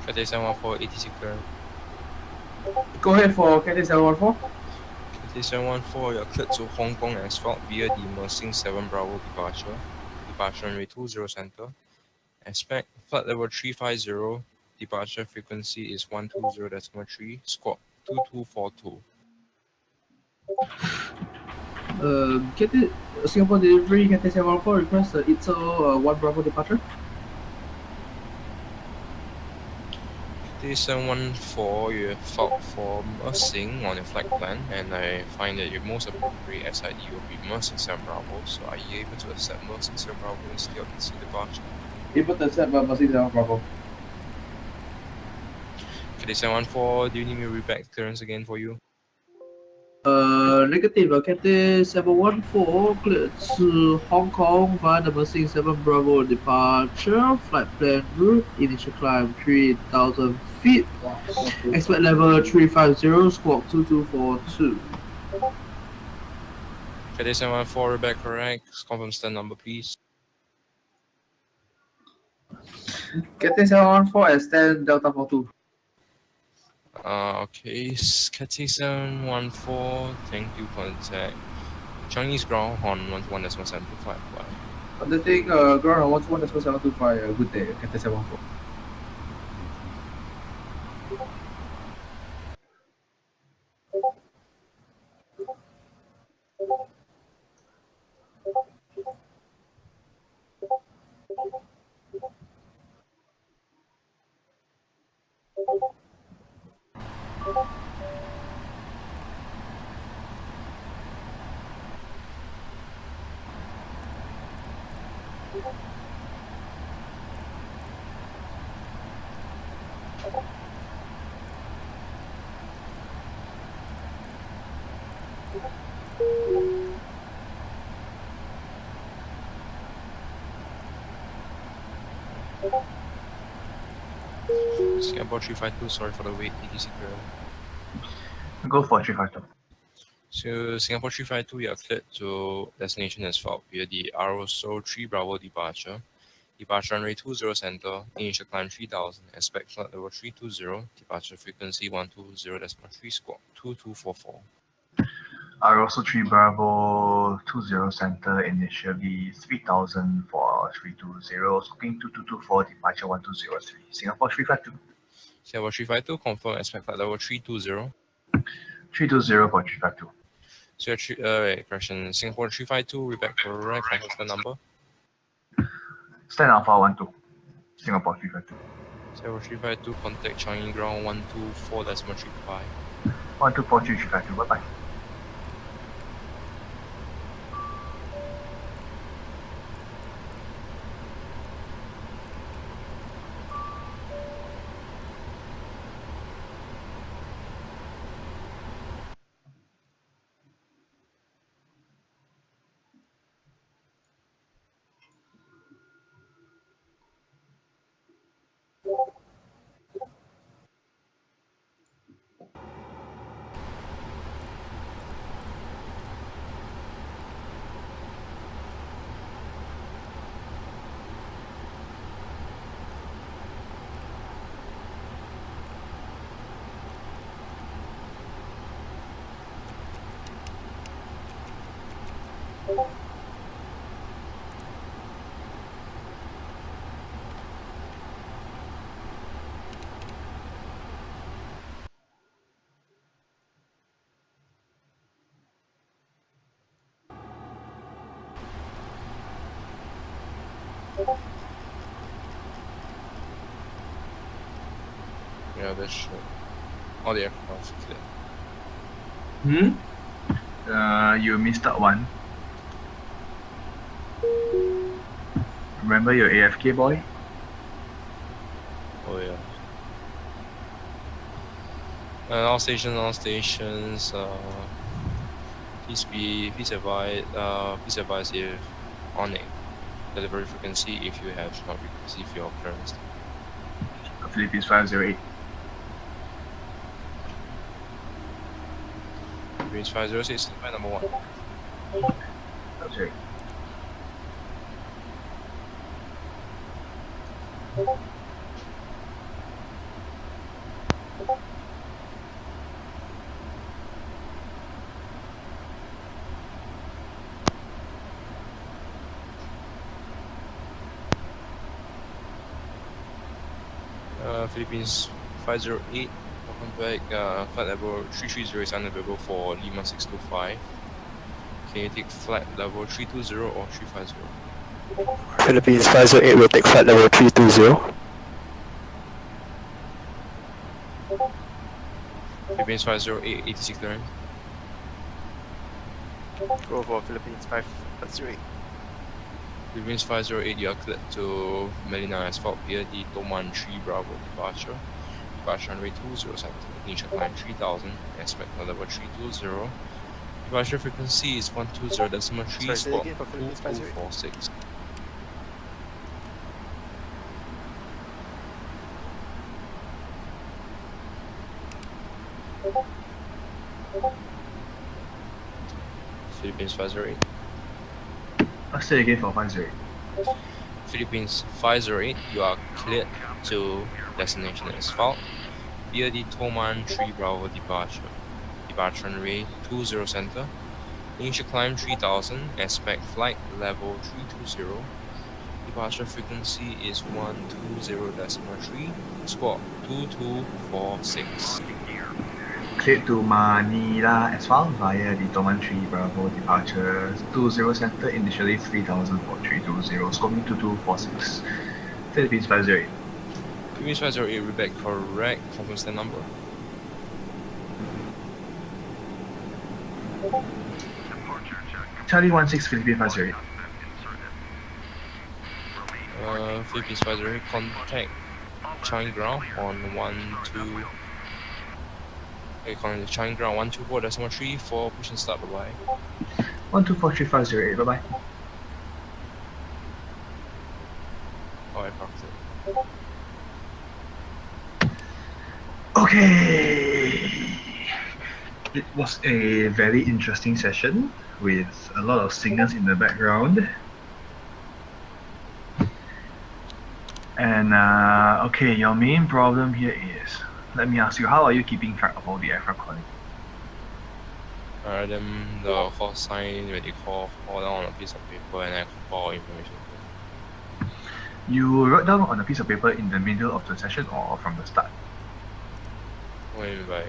Cathay 714, ATC clearance. Go ahead for Cathay 714. Cathay 714, you're cleared to Hong Kong asphalt via the Mersing 7 Bravo departure. Departure runway 20 center. Expect flight level 350. Departure frequency is 120.3, squawk 2242. Cathay Singapore delivery Cathay 714 request ITSO 1 Bravo departure. Cathay 714, you have filed for Mersing on your flight plan, and I find that your most appropriate SID will be Mersing 7 Bravo. So are you able to accept Mersing 7 Bravo instead of ITSO departure? Able to accept Mersing 7 Bravo. Cathay 714, do you need me to read back clearance again for you? Negative. Cathay 714 cleared to Hong Kong via the Mersing 7 Bravo departure. Flight plan route, initial climb 3,000 feet. Expect level 350, squawk 2242. Cathay 714, read back correct. Confirm stand number, please. Cathay 714 stand Delta 42. Okay, Cathay 714, thank you, contact Chinese ground on 121.725. Undertaking ground on 121.725. Good day, Cathay 714. Singapore 352, sorry for the wait, ATC clear. Go for 352. So Singapore 352, you are cleared to destination as filed via the ROSO 3 Bravo departure. Departure runway 20 center, initial climb 3000, expect flight level 320, departure frequency 120.3, squawk 2244. Also 3 Bravo 20 center, initially 3000 for 320, squawking 2224, departure 1203. Singapore 352. Singapore 352, confirm expect flight level 320. 320 for 352. So correction, Singapore 352, read back correct, confirm the number. Stand Alpha 12, Singapore 352. Singapore 352, contact Changi ground 124.35. 1243 352, bye bye. Yeah, that's true. All the aircraft clear. You missed out one. Remember your AFK boy? Oh yeah. All stations. Please advise if on delivery frequency if you have not received your clearance. Philippines 508. Philippines 506, number 1. That's right. Philippines 508, welcome back. Flight level 330 is unavailable for Lima 625. Can you take flight level 320 or 350? Philippines 508 will take flight level 320. Philippines 508, 86 clearance. Go for Philippines 508. Philippines 508, you are cleared to Melina Asphalt via the Toman 3 Bravo departure. Departure runway 20 center, initial climb 3000, expect level 320. Departure frequency is 120.3, say spot again for Philippines 2246. Philippines 508. I'll say again for 508. Philippines 508, you are cleared to destination Asphalt via the Toman 3 Bravo departure. Departure runway 20 center. Initial climb 3000, expect flight level 320. Departure frequency is 120.3, spot 2246. Cleared to Manila Asphalt via the Toman 3 Bravo departure 20 center, initially 3000 for 320, scoping 2246. Philippines 508. Philippines 508, read back correct, confirm stand number. Charlie 16 Philippines 508. Philippines 508, contact Changi ground on 12. Contact Changi ground 124.3 for push and start. Bye bye. 1243508. Bye bye. Alright, parked it. Okay. It was a very interesting session with a lot of singers in the background. And okay, your main problem here is, let me ask you, how are you keeping track of all the aircraft calling? Then the call sign when they call down on a piece of paper and I call information. You wrote down on a piece of paper in the middle of the session or from the start? What do you mean by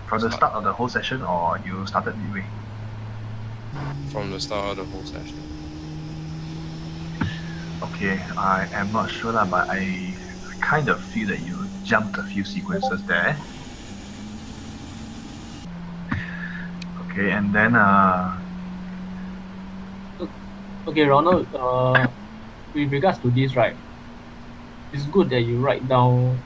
From the start of the whole session, or you started midway? From the start of the whole session. Okay, I am not sure lah, but I kind of feel that you jumped a few sequences there. Okay, and then Okay, Ronald, with regards to this, right, it's good that you write down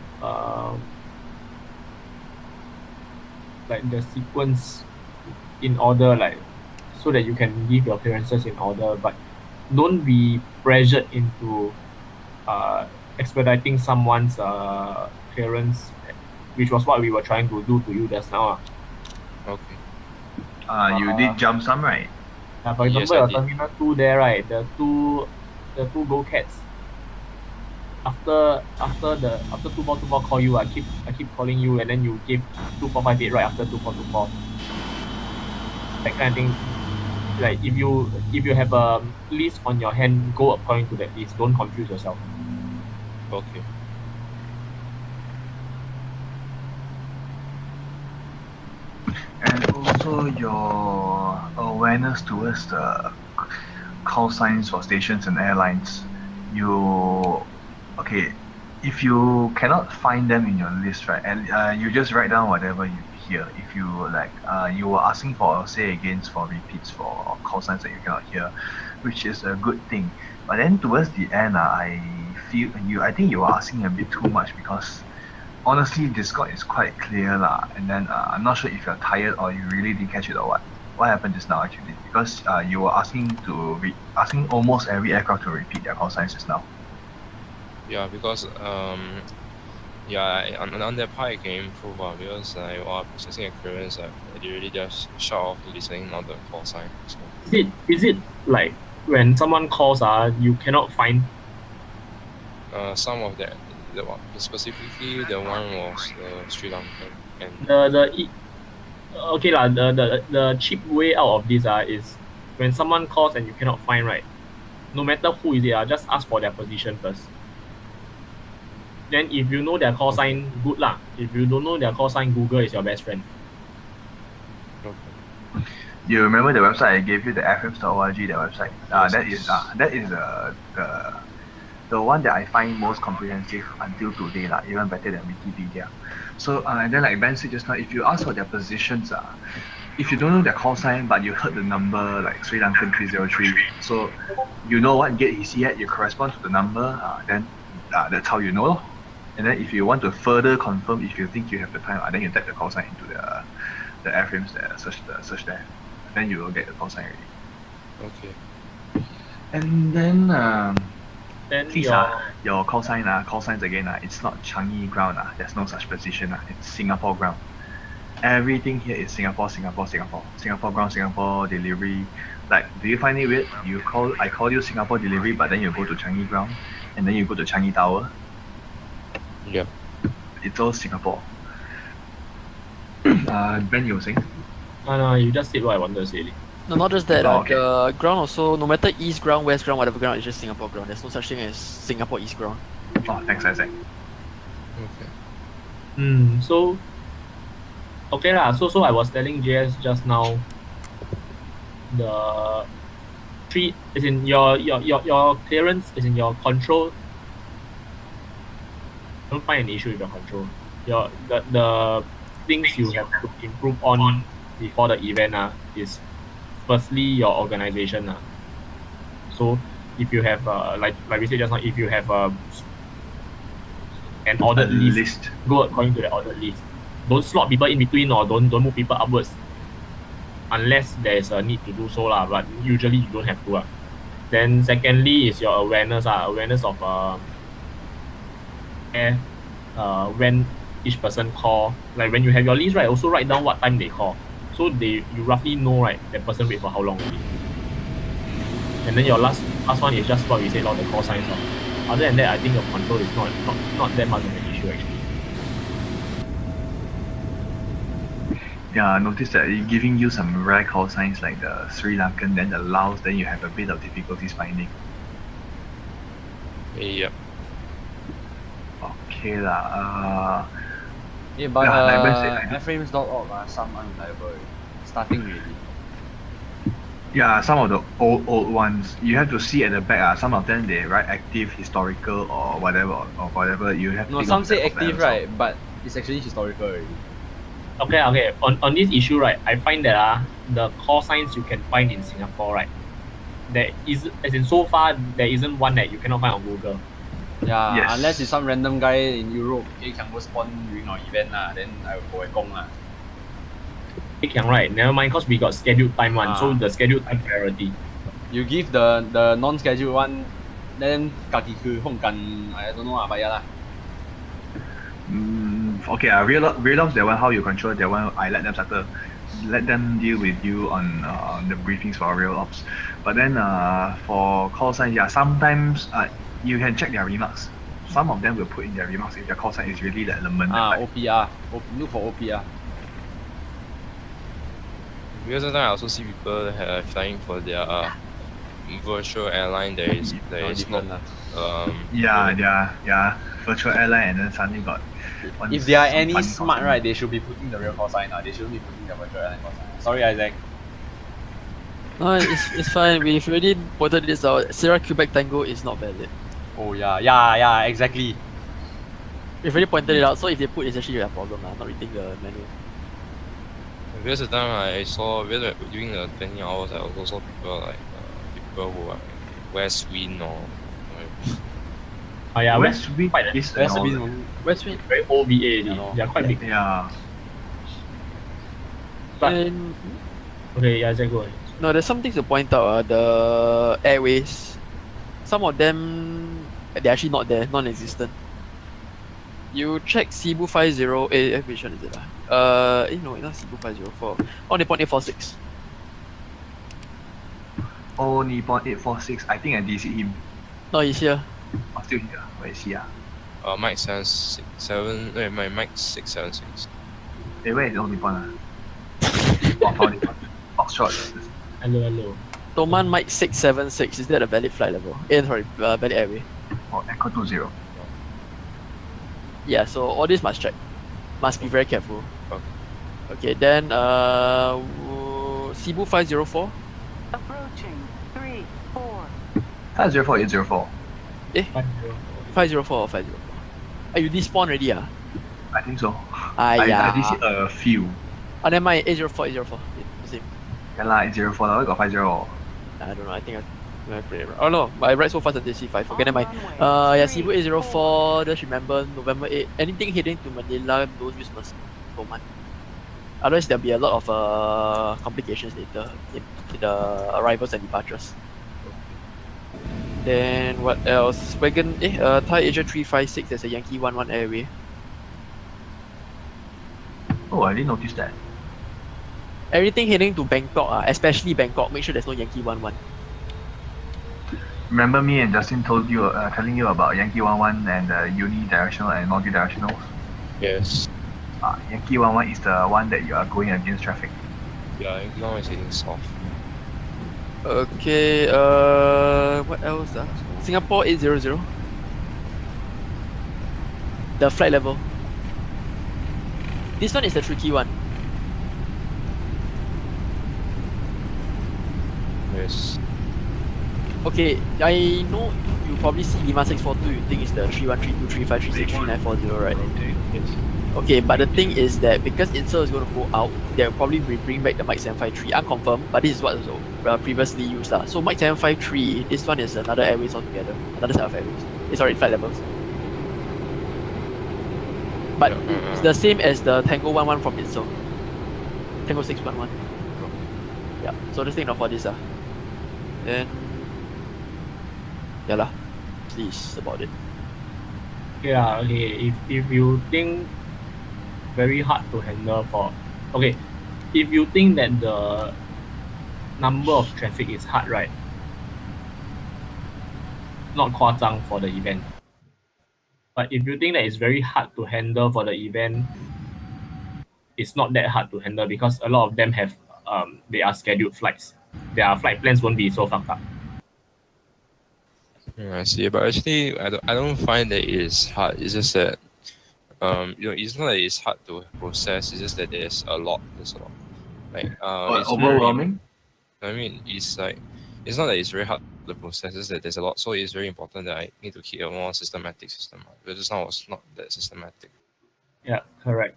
like the sequence in order, like so that you can give your clearances in order, but don't be pressured into expediting someone's clearance, which was what we were trying to do to you just now. Okay. you did jump some, right? For Yes, example, I your did. terminal 2 there, right, the two Go Cats. After 2424 call you, I keep calling you, and then you give 2458 right after 2424. That kind of thing. Like if you have a list on your hand, go according to that list. Don't confuse yourself. Okay. And also your awareness towards the call signs for stations and airlines. Okay, if you cannot find them in your list, right, and you just write down whatever you hear. If you like, you were asking for say against for repeats for call signs that you cannot hear, which is a good thing. But then towards the end, I think you were asking a bit too much, because honestly, Discord is quite clear lah. And then I'm not sure if you're tired or you really didn't catch it or what. What happened just now actually? Because you were asking almost every aircraft to repeat their call signs just now. Yeah, because on that part I can improve because while processing a clearance, I really just shut off listening on the call sign. So. Is it like when someone calls, you cannot find? some of that. Specifically, the one was Sri Lankan and Okay lah. The cheap way out of this is when someone calls and you cannot find, right, no matter who is it, just ask for their position first. Then if you know their call sign, good lah. If you don't know their call sign, Google is your best friend. okay. You remember the website I gave you, the fms.org, that website? Yes, That is the one that I find most comprehensive until today, even better than Wikipedia. So and then like Ben said just now, if you ask for their positions, if you don't know their call sign but you heard the number like Sri Lankan 303, so you know what gate he's at, you correspond to the number, then that's how you know. And then if you want to further confirm, if you think you have the time, then you type the call sign into the airframes there, search there. Then you will get the call sign already. Okay. And then Then please your call signs again, it's not Changi ground, there's no such position, it's Singapore ground. Everything here is Singapore ground, Singapore delivery. Like, do you find it weird? I call you Singapore delivery, but then you go to Changi ground, and then you go to Changi Tower. Yeah. It's all Singapore. Ben, you were saying? No, you just said what I wanted to say. No, not just that. Oh, okay. The ground also, no matter east ground, west ground, whatever ground, it's just Singapore ground. There's no such thing as Singapore east ground. Oh, thanks, Isaac. Okay. So okay lah. So I was telling JS just now. The three is in your clearance is in your control. Don't find an issue with your control. The things you have to improve on before the event is firstly your organization. So if you have like we said just now, if you have an ordered list, go according to the ordered list. Don't slot people in between or don't move people upwards unless there is a need to do so lah. But usually you don't have to. Then secondly is your awareness of when each person call. Like when you have your list, right, also write down what time they call, so you roughly know, right, that person wait for how long already. And then your last one is just what we said, the call signs. Other than that, I think your control is not that much of an issue actually. Yeah, I noticed that giving you some rare call signs like the Sri Lankan, then the Laos, then you have a bit of difficulties finding. Yep. Okay lah. Yeah, but like Ben said, airframes.org some unreliable starting already. Yeah, some of the old ones, you have to see at the back. Some of them they write active, historical, or whatever. You have to. No, think some of say that active, also. right? But it's actually historical already. Okay. On this issue, right, I find that the call signs you can find in Singapore, right, there is, as in so far there isn't one that you cannot find on Google. Yeah, Yes. unless it's some random guy in Europe, he can go spawn during our event then I will go and Right, never mind, cause we got scheduled time one, so Ah. the scheduled time priority. You give the non-scheduled one, then kaki ke hong kan, I don't know but yeah lah. Okay, real ops, that one, how you control that one, I let them settle. Let them deal with you on the briefings for real ops. But then for call signs, sometimes you can check their remarks. Some of them will put in their remarks if their call sign is really that element. OPR. Look for OPR. Because sometimes I also see people flying for their virtual airline. There is different not. Yeah. Virtual airline, and then suddenly got. If they are some any funny smart, call right, they should be putting the real call sign. They shouldn't be putting the virtual airline call sign. Sorry, Isaac. No, it's fine. We've already pointed this out. Sierra Quebec Tango is not valid. Oh yeah, exactly. We've already pointed it out, so if they put, it's actually their problem, not reading the manual. Because the time I saw during the 20 hours, I also saw people who are West Wind or. Yeah, West Wind quite is West another- Wind. West Wind. very old VA. Yeah, They are quite big. Yeah. But And okay, yeah, Isaac, go ahead. no, there's some things to point out. The airways, some of them they're actually not there, non-existent. You check Cebu 50. Which one is it? No, not Cebu 504. Oh, Nippon 846. Oh, Nippon 846. I think I DC him. No, he's here. I'm still here. Where is he? Mike 767. Wait, my Mike 676. Hey, where is the only one? Oh, found it. Foxtrot. Hello. Toman Mike 676, is that a valid flight level? Sorry, valid airway. Oh, Echo 20. Yeah, so all this must check. Must be very careful. Okay. Okay, then Cebu 504. Approaching 3-4. 504, 804. 504 or 504. Oh, you despawn already I think so. yeah. I did see a few. Oh, never mind, 804, 804. Same. Yeah lah, 804 lah. Where got 50? I don't know, I think I played it right. Oh no, I read so fast until C5. Okay, never mind. Yeah, Cebu 804, just remember November 8. Anything heading to Manila, don't use Toman. Otherwise, there'll be a lot of complications later in the arrivals and departures. Then what else? Thai Asia 356, there's a Yankee 11 airway. Oh, I didn't notice that. Everything heading to Bangkok, especially Bangkok, make sure there's no Yankee 11. Remember me and Justin telling you about Yankee 11 and unidirectional and multi-directional? Yes. Yankee 11 is the one that you are going against traffic. Yeah, Yankee 11 is heading south. Okay, what else? Singapore 800. The flight level. This one is the tricky one. Yes. Okay, I know you probably see Lima 642, you think it's the 313235363940, right? Yes. Okay, but the thing is that because INSEL is going to go out, they'll probably bring back the Mike 753, unconfirmed, but this is what was previously used. So Mike 753, this one is another airways altogether, another set of airways. Sorry, flight levels. But it's the same as the Tango 11 from INSEL. Tango 611. Yeah, so just take note for this. Then, yeah lah, please about it. Yeah, okay. If you think very hard to handle for, okay, if you think that the number of traffic is hard, right? Not 夸张 for the event. But if you think that it's very hard to handle for the event, it's not that hard to handle because a lot of them have they are scheduled flights. Their flight plans won't be so fucked up. I see, but actually, I don't find that it is hard. It's just that, it's not that it's hard to process. It's just that there's a lot. Like, it's overwhelming? It's like, it's not that it's very hard to process. It's that there's a lot. So it's very important that I need to keep a more systematic system. But just now it's not that systematic. Yeah, correct.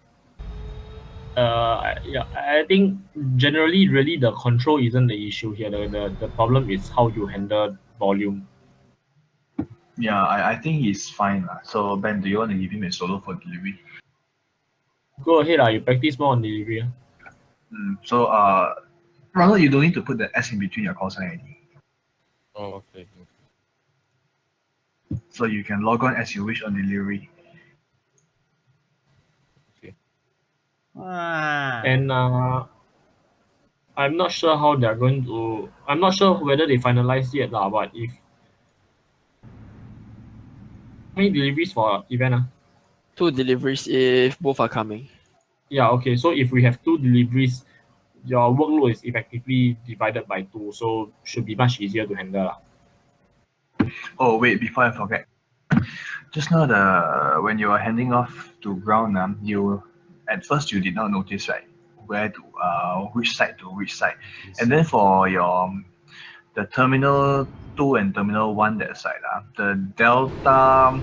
I think generally, really, the control isn't the issue here. The problem is how you handle volume. Yeah, I think he's fine. So Ben, do you want to give him a solo for delivery? Go ahead, you practice more on delivery. So Ronald, you don't need to put the S in between your call sign ID. Oh, okay. So you can log on as you wish on delivery. And I'm not sure how they're going to. I'm not sure whether they finalized yet, but if how many deliveries for event? 2 deliveries if both are coming. Yeah, okay. So if we have 2 deliveries, your workload is effectively divided by 2, so should be much easier to handle. Oh wait, before I forget. Just now when you are handing off to ground, you at first you did not notice, right, where to which side to which side, and then for the terminal 2 and terminal 1 that side, the Delta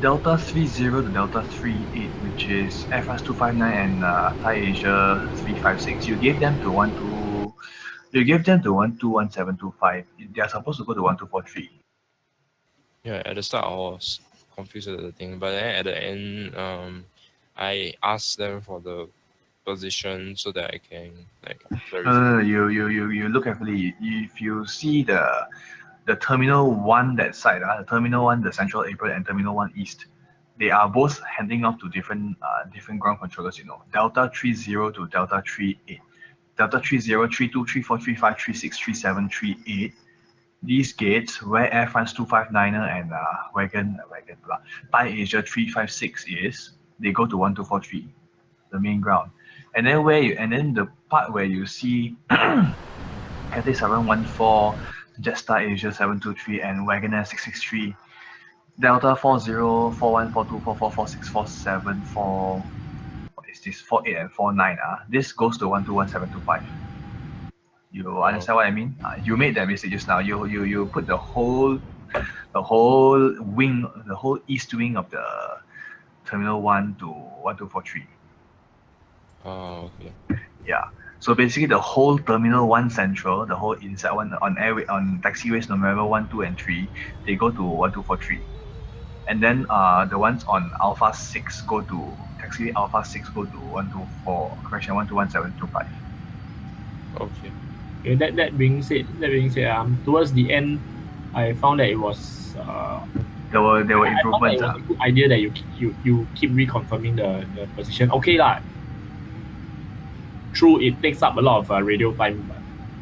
30 to Delta 38, which is FS 259 and Thai Asia 356, you gave them to 121725. They are supposed to go to 1243. Yeah, at the start I was confused with the thing, but then at the end, I asked them for the position so that I can clarify. You look carefully. If you see the terminal 1 that side, the terminal 1, the central apron, and terminal 1 east, they are both handing off to different ground controllers. Delta 30 to Delta 38, Delta 30, 32, 34, 35, 36, 37, 38. these gates where Air France 259er and Thai Asia 356 is, they go to 1243, the main ground. And then the part where you see Cathay 714, Jetstar Asia 723, and Wagonair 663, Delta 40, 41, 42, 44, 46, 47, 4, what is this? 48 and 49. This goes to 121725. You understand what I mean? You made that mistake just now. You put the whole wing, the whole east wing of the Terminal 1 to 1243. Oh, okay. Yeah. So basically the whole Terminal 1 Central, the whole inside one on taxiways November 1, 2 and 3, they go to 1243. And then the ones on Alpha 6 go to taxiway Alpha 6 go to 1211725. Okay. Okay, that being said, towards the end, I found that it was There were I found that improvements. it was a good idea that you keep reconfirming the position. Okay lah. True, it takes up a lot of radio time,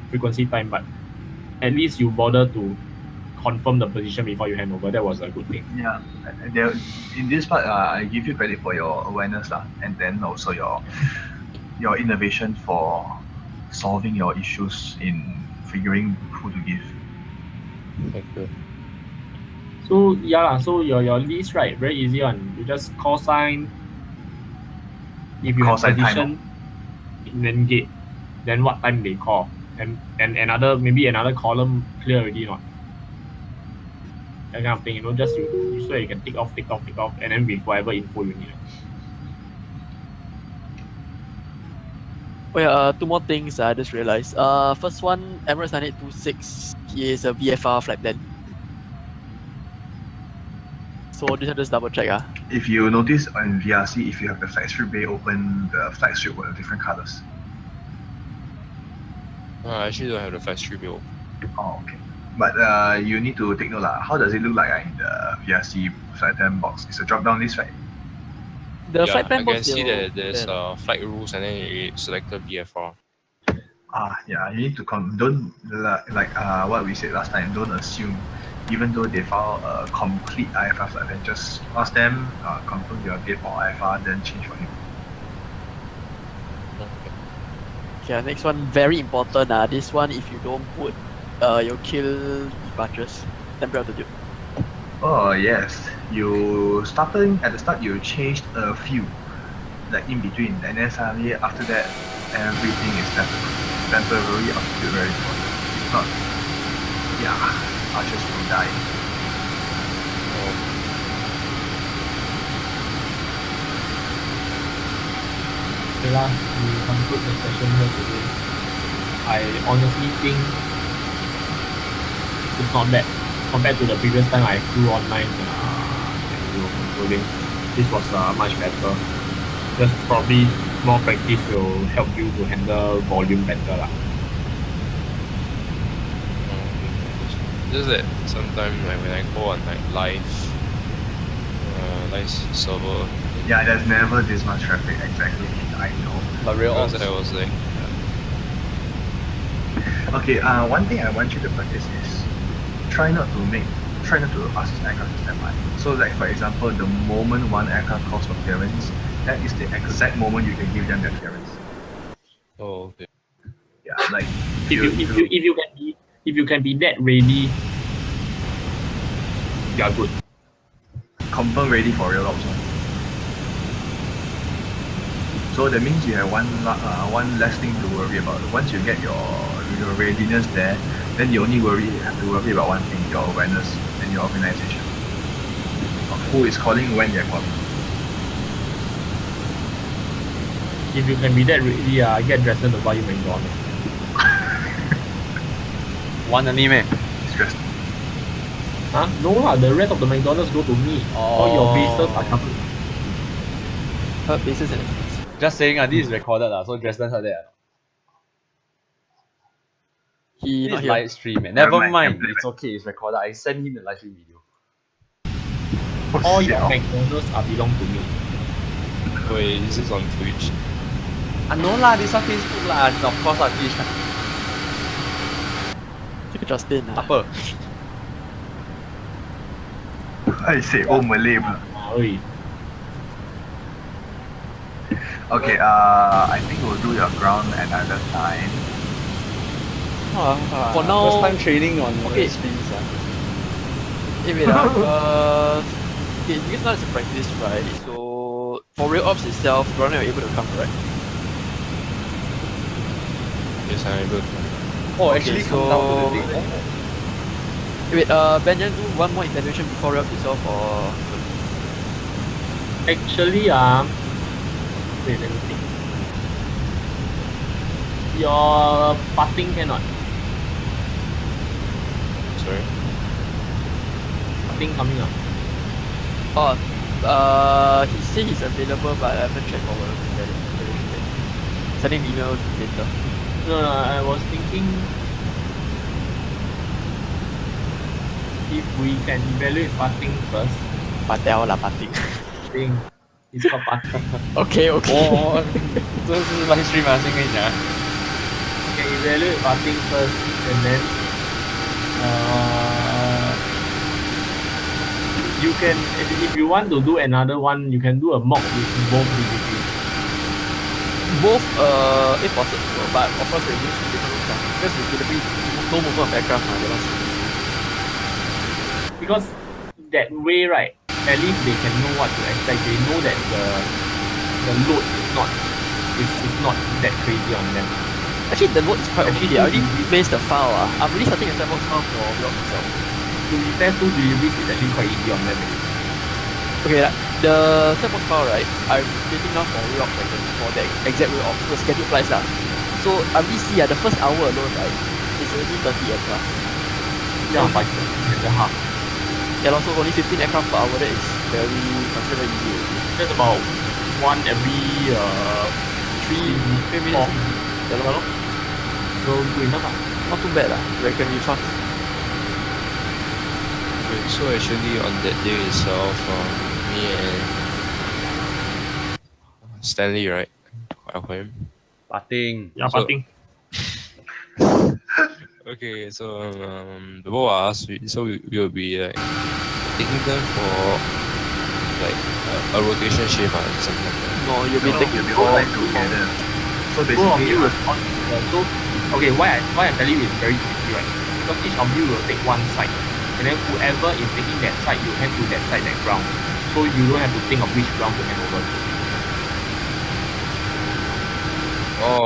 frequency time, but at least you bother to confirm the position before you hand over. That was a good thing. Yeah, in this part, I give you credit for your awareness, and then also your innovation for solving your issues in figuring who to give. Thank you. So yeah, so your list, right, very easy one. You just call sign. If you Call have sign position, then gate, then what time they call, and another maybe another column clear already not. That kind of thing, just you so you can tick off, and then with whatever info you need. Oh yeah, two more things I just realized. First one, Emirates 9826 is a VFR flight plan. So this one just double check. If you notice on VRC, if you have the flight strip bay open, the flight strip will have different colors. I actually don't have the flight strip build. Oh, okay. But you need to take note. How does it look like in the VRC flight plan box? It's a drop-down list, right? The flight I plan can box. see that there's flight rules and then you selected VFR. Yeah, you need to don't what we said last time. Don't assume, even though they file a complete IFR flight plan, just ask them, confirm your date for IFR, then change for him. Okay, next one, very important. This one, if you don't put, you'll kill departures, temporary altitude. Oh yes, you starting at the start. You changed a few, like in between, and then suddenly after that, everything is temporary altitude very important. If not, archers will die. Okay lah, we conclude the session here today. I honestly think it's not bad compared to the previous time I flew online and controlling. This was much better. Just probably more practice will help you to handle volume better lah. Just that sometimes when I go on live server. Yeah, there's never this much traffic. Exactly, I know. But real Because ops. I was like, Okay, one thing I want you to practice is try not to ask this aircraft to stand by. So like for example, the moment one aircraft calls for clearance, that is the exact moment you can give them their clearance. oh, okay. Yeah, like if you can be that ready, you are good. confirm ready for real ops. So that means you have one less thing to worry about. Once you get your readiness there, then you only have to worry about one thing: your awareness and your organization of who is calling when they're calling. If you can be that ready, get Dresden to buy you McDonald's. One only meh? Stressed. Huh? No lah, the rest of the McDonald's go to me. All your bases are covered. Bases and Just saying, this is recorded, so Dresden heard that. he This not is here. live stream, man. Never Never mind, mind, can play it's okay, it's recorded. I sent him the live stream video. All your McDonald's are belong to me. Wait, is this on Twitch? No lah, this one Facebook lah, of course Twitch. Justin. Upper. I say, oh Malay pula. Oi. Okay, I think we'll do your ground another time. For now, First time training on okay. speeds. Wait, okay, because now it's a practice, right? So for real ops itself, ground you're able to come, right? Yes, I'm able to. Oh, Okay, actually come down to the thing. so- Oh. Wait, Ben, you want to do one more evaluation before real ops itself, or Actually, wait, let me think. Your putting cannot. Sorry. Putting coming up. he said he's available, but I haven't checked for evaluation. Sending an email later. No, I was thinking if we can evaluate putting first. Patel lah, parting. Thing. It's called putting. Okay. 这是 live stream 啊，先跟你讲。 Can evaluate putting first, and then you can, if you want to do another one, you can do a mock with both DVDs. Both, if possible, but of course we use different routes lah. Because it's going to be no movement of aircraft now, they must. Because that way, right, at least they can know what to expect. They know that the load is not that crazy on them. Actually, the load is quite Actually, okay. I already placed the file. I'm really starting a sandbox file for Rock itself. To be fair, 2 deliveries is actually quite easy on them. Okay, like, the sandbox file, right, I'm creating now for Rock for the exact way of the scheduled flights lah. So I really see the first hour alone, right, it's already 30 aircraft. Yeah, but it's a half. Yeah, also only 15 aircraft per hour. That is very considered easy already. That's about one every 3 minutes. Yeah, lor. So good enough. Not too bad lah. Relatively fast. Wait, so actually on that day itself, me and Stanley, right? Him. Putting. Yeah, So- putting. Okay, so the both of us, so we will be like taking them for like a rotation shift or something like that. No, you'll be No, taking you'll be all like together. So Both of basically, you will so okay, why I tell you is very easy, right? Because each of you will take one side, and then whoever is taking that side, you hand to that side, that ground. So you don't have to think of which ground to hand over to. Oh,